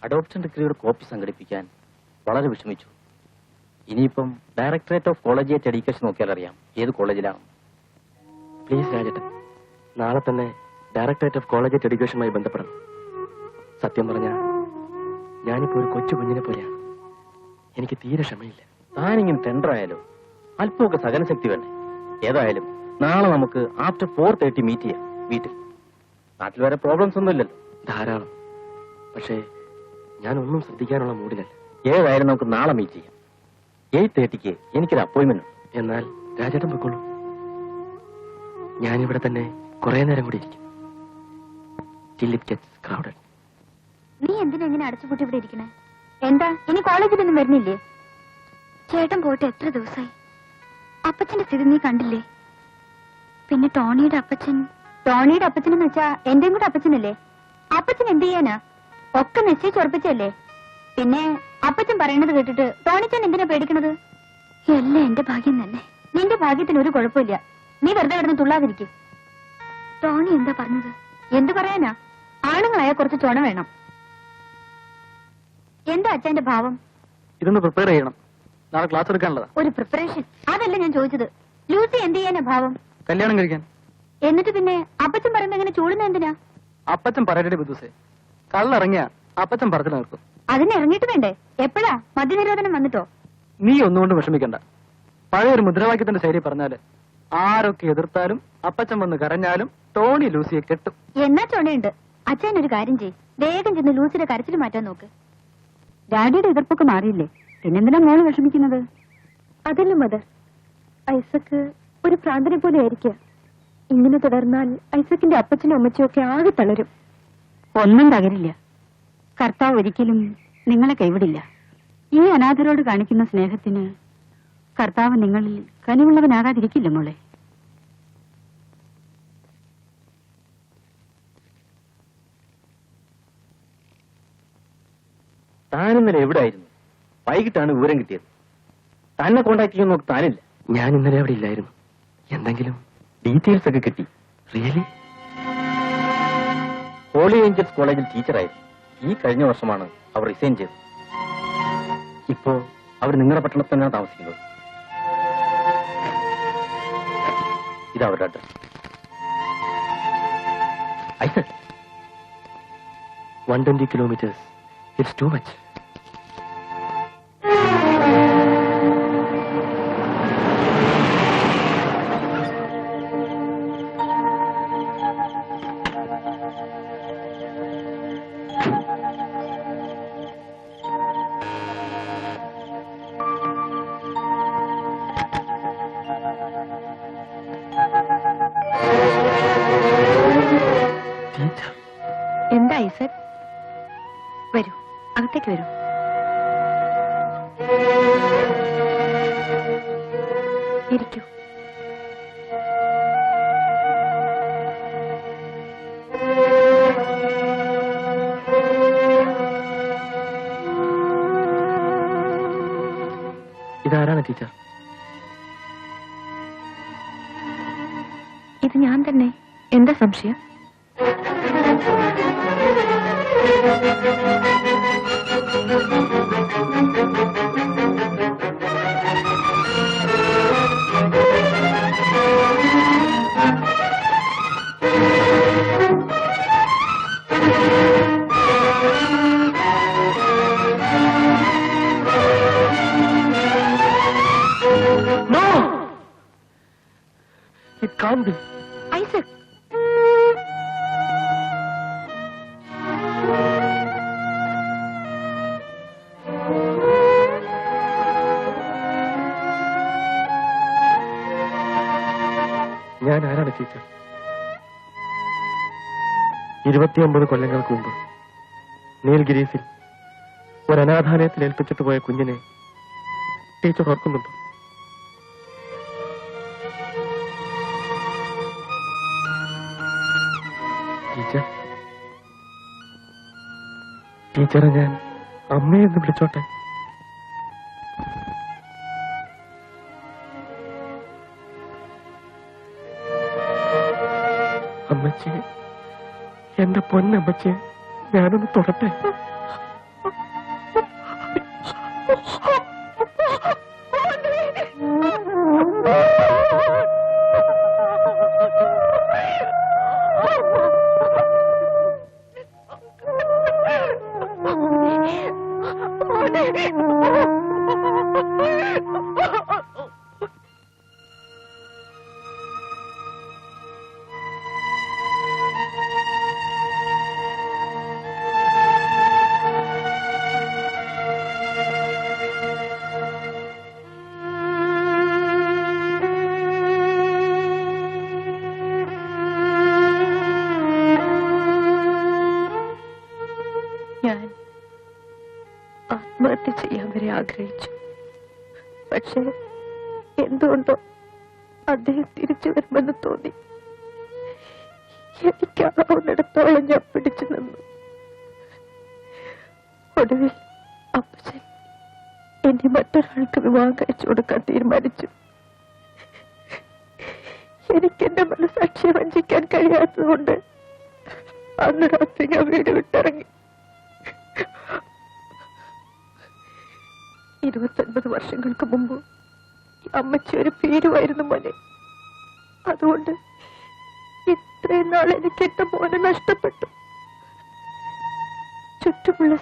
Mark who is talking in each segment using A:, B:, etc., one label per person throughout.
A: Adoption ഡിഗ്രിയുടെ copy സംഘടിപ്പിക്കാൻ വളരെ വിഷമിച്ചു. ഇനിയിപ്പം ഡയറക്ടറേറ്റ് ഓഫ് കോളേജിയേറ്റ് എഡ്യൂക്കേഷൻ നോക്കിയാൽ അറിയാം ഏത് കോളേജിലാണ്.
B: പ്ലീസ് രാജേട്ടൻ, നാളെ തന്നെ ഡയറക്ടറേറ്റ് ഓഫ് കോളേജിയേറ്റ് എഡ്യൂക്കേഷനുമായി ബന്ധപ്പെടണം. സത്യം പറഞ്ഞാൽ ഞാനിപ്പോ ഒരു കൊച്ചു കുഞ്ഞിനെ പോലെയാണ്. എനിക്ക് തീരെ ക്ഷമയില്ല.
A: താനിങ്ങനെ ടെൻഡർ ആയാലോ? അല്പമൊക്കെ സഹനശക്തി വേണ്ടേ? ഏതായാലും നാളെ നമുക്ക് ആഫ്റ്റർ 4:30 മീറ്റ് ചെയ്യാം വീട്ടിൽ. നാട്ടിൽ വേറെ പ്രോബ്ലംസ് ഒന്നും ഇല്ലല്ലോ.
B: ധാരാളം. പക്ഷേ ഞാനൊന്നും ശ്രദ്ധിക്കാനുള്ള മൂഡിലല്ല.
A: ഏതായാലും നമുക്ക് നാളെ മീറ്റ് ചെയ്യാം. 8:30 എനിക്കൊരു അപ്പോയിന്റ്മെന്റ് ഉണ്ട്.
B: എന്നാൽ രാജേട്ടൻ പൊയ്ക്കോളൂ. ഞാനിവിടെ തന്നെ കുറെ നേരം കൂടി ഇരിക്കും. Till it gets crowded.
C: നീ എന്തിനാ ഇങ്ങനെ അടച്ചുപൂട്ടി ഇവിടെ ഇരിക്കണേ? എന്താ ഇനി കോളേജിലൊന്നും വരുന്നില്ലേ? ചേട്ടൻ പോയിട്ട് എത്ര ദിവസമായി? അപ്പച്ചന്റെ സ്ഥിതി നീ കണ്ടില്ലേ? പിന്നെ ടോണിയുടെ അപ്പച്ചനെന്ന് വെച്ചാ എന്റെയും കൂടെ അപ്പച്ചനല്ലേ? അപ്പച്ചൻ എന്ത് ചെയ്യാനാ? ഒക്കെ നിശ്ചയിച്ചുറപ്പിച്ചല്ലേ? പിന്നെ അപ്പച്ചൻ പറയണത് കേട്ടിട്ട് ടോണിച്ചൻ എന്തിനാ പേടിക്കണത്? എല്ലാം എന്റെ ഭാഗ്യം തന്നെ. നിന്റെ ഭാഗ്യത്തിന് ഒരു കുഴപ്പമില്ല. നീ വെറുതെ കിടന്ന് തുള്ളാതിരിക്കും. ടോണി എന്താ പറഞ്ഞത്? എന്ത് പറയാനാ? ആണുങ്ങളായ കുറച്ച് ചുണ വേണം. എന്താ അച്ഛന്റെ ഭാവം?
B: ഇതൊന്ന് പ്രിപ്പയർ ചെയ്യണം. നാളെ ക്ലാസ് എടുക്കാനുള്ളതാ.
C: ഒരു പ്രിപ്പറേഷൻ അതല്ല ഞാൻ ചോദിച്ചത്. ലൂസി എന്ത് ചെയ്യാനാ ഭാവം?
B: കല്യാണം കഴിക്കാൻ.
C: എന്നിട്ട് പിന്നെ അപ്പച്ചൻ പറയുമ്പോ എങ്ങനെ ചൂടുന്ന എന്തിനാ?
B: അപ്പച്ചൻ പറയട്ടെ ബുദ്ധുസേ. കള്ളിറങ്ങിയ അപ്പച്ചൻ പറച്ചിൽ നിർത്തും.
C: അതിന് ഇറങ്ങിയിട്ട് വേണ്ടേ? എപ്പോഴാ മദ്യനിരോധനം വന്നിട്ടോ?
B: നീ ഒന്നുകൊണ്ട് വിഷമിക്കണ്ട. പഴയൊരു മുദ്രാവാക്യത്തിന്റെ ശൈലി പറഞ്ഞാല് ആരൊക്കെ എതിർത്താലും അപ്പച്ചൻ വന്ന് കരഞ്ഞാലും ടോണി ലൂസിയെ കെട്ടും.
C: എന്നാ ചുണയുണ്ട്. അച്ഛൻ ഒരു കാര്യം ചെയ്യ്, വേഗം ചെന്ന് ലൂസിയുടെ കരച്ചിൽ മാറ്റാൻ നോക്ക്. ഡാഡിയുടെ എതിർപ്പൊക്കെ മാറിയില്ലേ? പിന്നെന്തിനാ മോള് വിഷമിക്കുന്നത്? അതല്ല മദർ, ഐസക്ക് ഒരു ഭ്രാന്തനെ പോലെ ആയിരിക്കുക. ഇങ്ങനെ തുടർന്നാൽ ഐസക്കിന്റെ അപ്പച്ചനും അമ്മച്ചും ഒക്കെ ആകെ തളരും. ഒന്നും തകരില്ല. കർത്താവ് ഒരിക്കലും നിങ്ങളെ കൈവിടില്ല. ഈ അനാഥരോട് കാണിക്കുന്ന സ്നേഹത്തിന് കർത്താവ് നിങ്ങളിൽ കനിവുള്ളവനാകാതിരിക്കില്ല മോളെ.
A: താനിന്നലെ എവിടെയായിരുന്നു? വൈകിട്ടാണ് വിവരം കിട്ടിയത്. തന്നെ കോണ്ടാക്ട് ചെയ്യാൻ നോക്ക് താനില്ല.
B: ഞാൻ ഇന്നലെ അവിടെ ഇല്ലായിരുന്നു. എന്തെങ്കിലും
A: ഡീറ്റെയിൽസ് ഒക്കെ കിട്ടി.
B: റിയലി?
A: ഹോളി ഏഞ്ചൽസ് കോളേജിൽ ടീച്ചറായിരുന്നു. ഈ കഴിഞ്ഞ വർഷമാണ് അവർ റിസൈൻ ചെയ്തത്. ഇപ്പോ അവർ നിങ്ങളുടെ പട്ടണത്തിൽ തന്നെയാണ് താമസിക്കുന്നത്. ഇതാ അവരുടെ address.
B: 120 kilometers. It's too much.
C: എന്താ ഐസക്? വരൂ, അകത്തേക്ക് വരൂ. ഇരിക്കൂ.
B: ഇതാരാണ് ടീച്ചർ?
C: ഇത് ഞാൻ തന്നെ. എന്താ സംശയം?
B: No! It can't be.
C: Isaac,
B: ഞാൻ ആരാണ് ടീച്ചർ? 29 കൊല്ലങ്ങൾക്ക് മുമ്പ് നീൽഗിരീസിൽ ഒരു അനാഥാലയത്തിൽ ഏൽപ്പിച്ചിട്ട് പോയ കുഞ്ഞിനെ ടീച്ചർ ഓർക്കുന്നുണ്ടോ? ടീച്ചർ, ടീച്ചറെ ഞാൻ അമ്മയെന്ന് വിളിച്ചോട്ടെ? അമ്മച്ചി, എന്റെ പൊന്നമ്മച്ചി, ഞാനൊന്ന് തൊടട്ടെ?
D: ഞാൻ ആത്മഹത്യ ചെയ്യാൻ വരെ ആഗ്രഹിച്ചു. പക്ഷേ എന്തുകൊണ്ടോ അദ്ദേഹം തിരിച്ചു വരുമെന്ന് തോന്നി. എനിക്കാവുന്നിടത്തോളം ഞാൻ പിടിച്ചു നിന്നു. ഒടുവിൽ അപ്പച്ചൻ എന്നെ മറ്റൊരാൾക്ക് വിവാഹം കഴിച്ചു കൊടുക്കാൻ തീരുമാനിച്ചു. എനിക്കെന്റെ മനസാക്ഷിയെ വഞ്ചിക്കാൻ കഴിയാത്തതുകൊണ്ട് അന്ന് രാത്രി ഞാൻ വീട് വിട്ടിറങ്ങി. 29 വർഷങ്ങൾക്ക് മുമ്പ് അമ്മച്ചി ഒരു പേരുമായിരുന്നു മോനെ. അതുകൊണ്ട് ഇത്രയും നാൾ എനിക്ക് എന്റെ മോനെ നഷ്ടപ്പെട്ടു. ചുറ്റുമുള്ള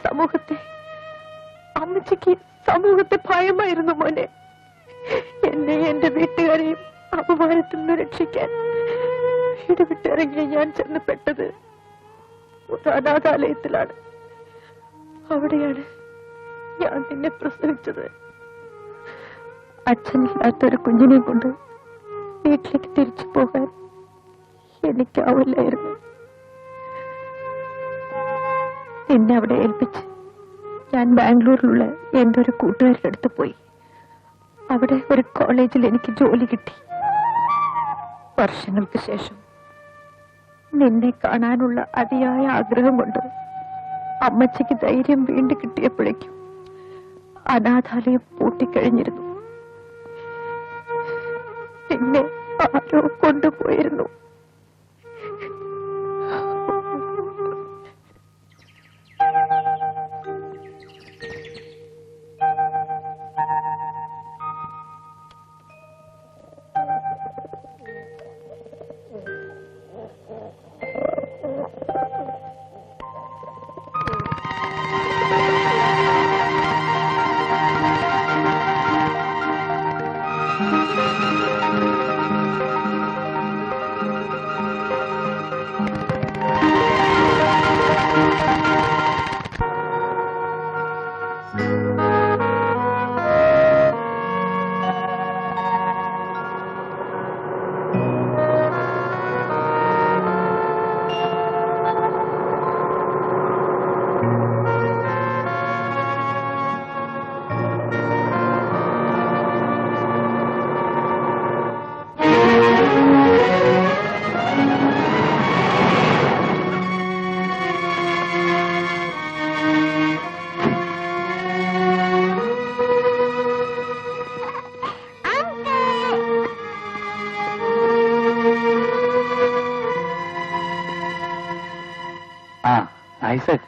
D: അമ്മച്ചിക്ക് സമൂഹത്തെ ഭയമായിരുന്നു മോനെ. എന്നെ എന്റെ വീട്ടുകാരെയും അപമാനത്തിൽ നിന്ന് രക്ഷിക്കാൻ വീട് വിട്ടിറങ്ങിയ ഞാൻ ചെന്നപ്പെട്ടത് ഒരു അനാഥാലയത്തിലാണ്. അവിടെയാണ് ഞാൻ നിന്നെ പ്രസവിച്ചത്. അച്ഛനില്ലാത്തൊരു കുഞ്ഞിനെ കൊണ്ട് വീട്ടിലേക്ക് തിരിച്ചു പോകാൻ എനിക്കാവില്ലായിരുന്നു. നിന്നെ അവിടെ ഏൽപ്പിച്ച് ഞാൻ ബാംഗ്ലൂരിലുള്ള എന്റെ ഒരു കൂട്ടുകാരുടെ അടുത്ത് പോയി. അവിടെ ഒരു കോളേജിൽ എനിക്ക് ജോലി കിട്ടി. വർഷങ്ങൾക്ക് ശേഷം നിന്നെ കാണാനുള്ള അതിയായ ആഗ്രഹം കൊണ്ട് അമ്മച്ചിക്ക് ധൈര്യം വീണ്ടും കിട്ടിയപ്പോഴേക്കും അനാഥാലയം പൂട്ടിക്കഴിഞ്ഞിരുന്നു. നിന്നെ ആരോ കൊണ്ടുപോയിരുന്നു.
A: ഐസക്,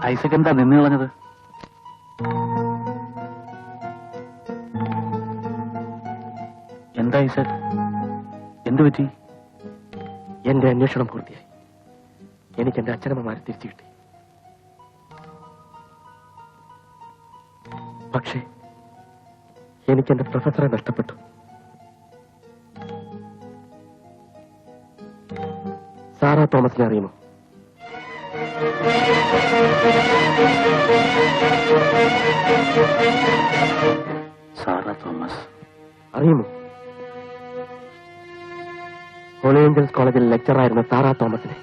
A: ഐസക് എന്താ നിന്ന് കളഞ്ഞത്? എന്താ ഐസക്, എന്തു പറ്റി?
B: എന്റെ അന്വേഷണം പൂർത്തിയായി. എനിക്ക് എന്റെ അച്ഛനമ്മമാരെ തിരിച്ചു കിട്ടി. പക്ഷേ എനിക്ക് എന്റെ പ്രൊഫസറെ നഷ്ടപ്പെട്ടു. സാറാ തോമസിനെ അറിയുമോ?
A: സാറാ തോമസ്
B: അറിയുമോ? ഹോളി ഏഞ്ചൽസ് കോളേജിൽ ലെക്ചറായിരുന്ന സാറാ തോമസിനെ.